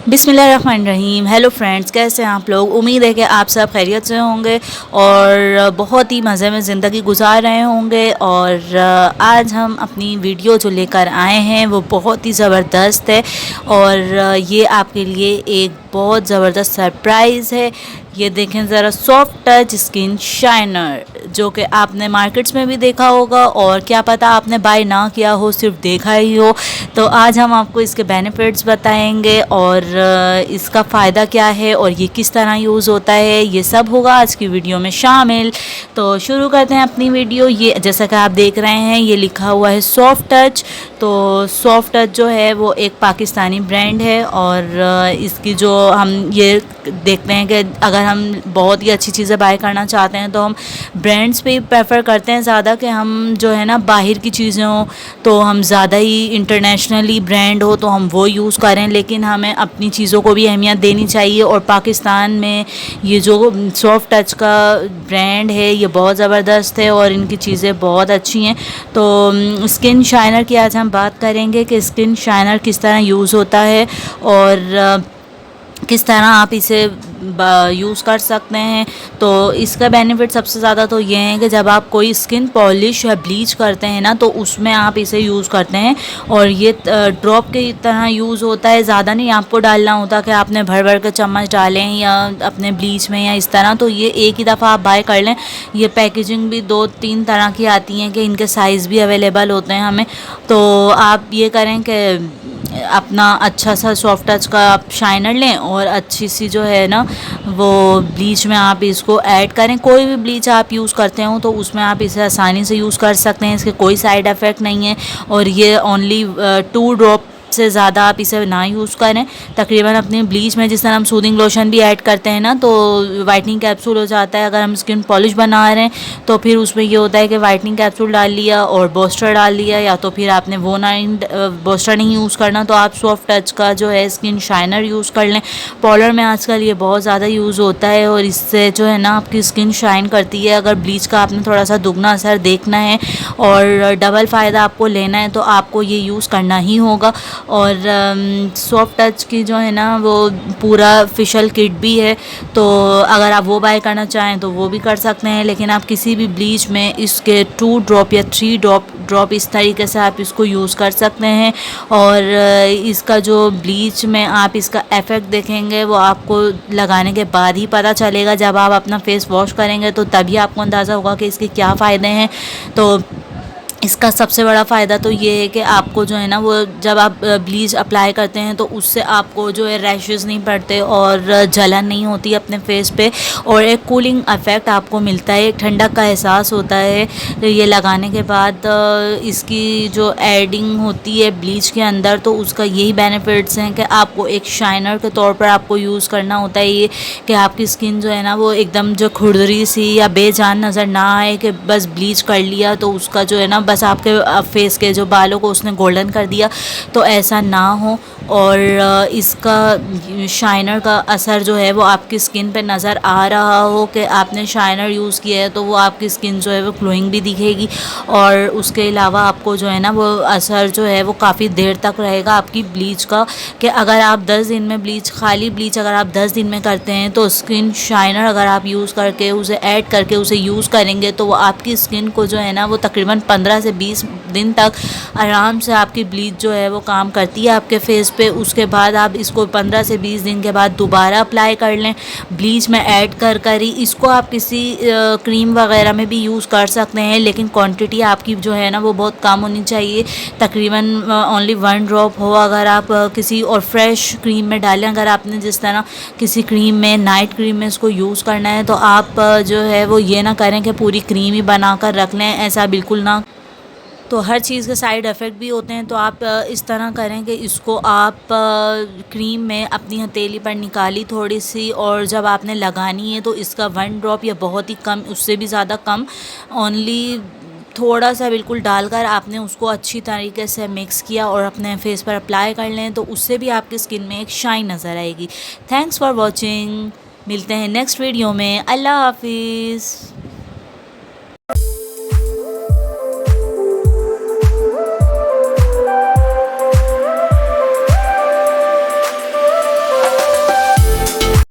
बिस्मिल्लाहिर्रहमानिर्रहीम। Hello friends, कैसे हैं आप लोग। उम्मीद है कि आप सब खैरियत से होंगे और बहुत ही मज़े में ज़िंदगी गुजार रहे होंगे। और आज हम अपनी वीडियो जो लेकर आए हैं वो बहुत ही ज़बरदस्त है और ये आपके लिए एक बहुत ज़बरदस्त सरप्राइज़ है। ये देखें ज़रा, सॉफ्ट टच स्किन शाइनर, जो कि आपने मार्केट्स में भी देखा होगा और क्या पता आपने बाय ना किया हो, सिर्फ देखा ही हो। तो आज हम आपको इसके बेनिफिट्स बताएंगे और इसका फ़ायदा क्या है और ये किस तरह यूज़ होता है, ये सब होगा आज की वीडियो में शामिल। तो शुरू करते हैं अपनी वीडियो। ये जैसा कि आप देख रहे हैं, ये लिखा हुआ है सॉफ्ट टच। तो सॉफ्ट टच जो है वो एक पाकिस्तानी ब्रांड है और इसकी जो हम ये देखते हैं कि अगर हम बहुत ही अच्छी चीज़ें बाय करना चाहते हैं तो हम ब्रांड्स पे प्रेफर करते हैं ज़्यादा, कि हम जो है ना बाहर की चीज़ें हों तो हम ज़्यादा ही इंटरनेशनली ब्रांड हो तो हम वो यूज़ करें, लेकिन हमें अपनी चीज़ों को भी अहमियत देनी चाहिए। और पाकिस्तान में ये जो सॉफ्ट टच का ब्रांड है ये बहुत ज़बरदस्त है और इनकी चीज़ें बहुत अच्छी हैं। तो स्किन शाइनर की आज हम बात करेंगे कि स्किन शाइनर किस तरह यूज़ होता है और किस तरह आप इसे यूज़ कर सकते हैं। तो इसका बेनिफिट सबसे ज़्यादा तो ये है कि जब आप कोई स्किन पॉलिश या ब्लीच करते हैं ना तो उसमें आप इसे यूज़ करते हैं और ये ड्रॉप की तरह यूज़ होता है। ज़्यादा नहीं आपको डालना होता कि आपने भर भर के चम्मच डालें या अपने ब्लीच में या इस तरह। तो ये एक ही दफ़ा आप बाय कर लें। ये पैकेजिंग भी 2-3 तरह की आती हैं कि इनके साइज़ भी अवेलेबल होते हैं हमें। तो आप ये करें कि अपना अच्छा सा सॉफ्ट टच का आप शाइनर लें और अच्छी सी जो है ना वो ब्लीच में आप इसको ऐड करें। कोई भी ब्लीच आप यूज़ करते हो तो उसमें आप इसे आसानी से यूज़ कर सकते हैं, इसके कोई साइड इफ़ेक्ट नहीं है। और ये ओनली 2 ड्रॉप से ज़्यादा आप इसे ना यूज़ करें। तकरीबन अपनी ब्लीच में जिस तरह हम सूदिंग लोशन भी ऐड करते हैं ना तो वाइटनिंग कैप्सूल हो जाता है। अगर हम स्किन पॉलिश बना रहे हैं तो फिर उसमें ये होता है कि वाइटनिंग कैप्सूल डाल लिया और बूस्टर डाल लिया, या तो फिर आपने वो नाइन बूस्टर नहीं यूज़ करना तो आप सॉफ्ट टच का जो है स्किन शाइनर यूज़ कर लें। पाउडर में आजकल ये बहुत ज़्यादा यूज़ होता है और इससे जो है ना आपकी स्किन शाइन करती है। अगर ब्लीच का आपने थोड़ा सा दुगना असर देखना है और डबल फ़ायदा आपको लेना है तो आपको ये यूज़ करना ही होगा। और सॉफ्ट टच की जो है ना वो पूरा फेशियल किट भी है, तो अगर आप वो बाय करना चाहें तो वो भी कर सकते हैं। लेकिन आप किसी भी ब्लीच में इसके 2 ड्रॉप या 3 ड्रॉप इस तरीके से आप इसको यूज़ कर सकते हैं। और इसका जो ब्लीच में आप इसका इफ़ेक्ट देखेंगे वो आपको लगाने के बाद ही पता चलेगा। जब आप अपना फेस वॉश करेंगे तो तभी आपको अंदाज़ा होगा कि इसके क्या फ़ायदे हैं। तो इसका सबसे बड़ा फ़ायदा तो ये है कि आपको जो है ना वो जब आप ब्लीच अप्लाई करते हैं तो उससे आपको जो है रैशेस नहीं पड़ते और जलन नहीं होती अपने फेस पे, और एक कूलिंग इफ़ेक्ट आपको मिलता है, एक ठंडक का एहसास होता है। तो ये लगाने के बाद इसकी जो एडिंग होती है ब्लीच के अंदर तो उसका यही बेनिफिट्स हैं कि आपको एक शाइनर के तौर पर आपको यूज़ करना होता है। ये कि आपकी स्किन जो है ना वो एकदम जो खुरदरी सी या बेजान नज़र ना आए कि बस ब्लीच कर लिया तो उसका जो है ना बस आपके फेस के जो बालों को उसने गोल्डन कर दिया, तो ऐसा ना हो। और इसका शाइनर का असर जो है वो आपकी स्किन पे नज़र आ रहा हो कि आपने शाइनर यूज़ किया है तो वो आपकी स्किन जो है वो ग्लोइंग भी दिखेगी। और उसके अलावा आपको जो है ना वो असर जो है वो काफ़ी देर तक रहेगा आपकी ब्लीच का। कि अगर आप 10 दिन में खाली ब्लीच अगर आप 10 दिन में करते हैं तो स्किन शाइनर अगर आप यूज़ करके उसे ऐड करके उसे यूज़ करेंगे तो वो आपकी स्किन को जो है ना वो तकरीबन 15 से 20 दिन तक आराम से आपकी ब्लीच जो है वो काम करती है आपके फेस पे। उसके बाद आप इसको 15 से 20 दिन के बाद दोबारा अप्लाई कर लें ब्लीच में ऐड कर ही। इसको आप किसी क्रीम वगैरह में भी यूज़ कर सकते हैं, लेकिन क्वांटिटी आपकी जो है ना वो बहुत कम होनी चाहिए। तकरीबन ओनली 1 ड्रॉप हो। अगर आप किसी और फ्रेश क्रीम में डालें, अगर आपने जिस तरह किसी क्रीम में नाइट क्रीम में इसको यूज़ करना है तो आप जो है वो ये ना करें कि पूरी क्रीम ही बना कर रख लें, ऐसा बिल्कुल ना। तो हर चीज़ के साइड इफ़ेक्ट भी होते हैं। तो आप इस तरह करें कि इसको आप क्रीम में अपनी हथेली पर निकाली थोड़ी सी, और जब आपने लगानी है तो इसका 1 ड्रॉप या बहुत ही कम, उससे भी ज़्यादा कम, ओनली थोड़ा सा बिल्कुल डालकर आपने उसको अच्छी तरीके से मिक्स किया और अपने फेस पर अप्लाई कर लें तो उससे भी आपकी स्किन में एक शाइन नज़र आएगी। Thanks for watching. मिलते हैं नेक्स्ट वीडियो में। अल्लाह हाफिज़।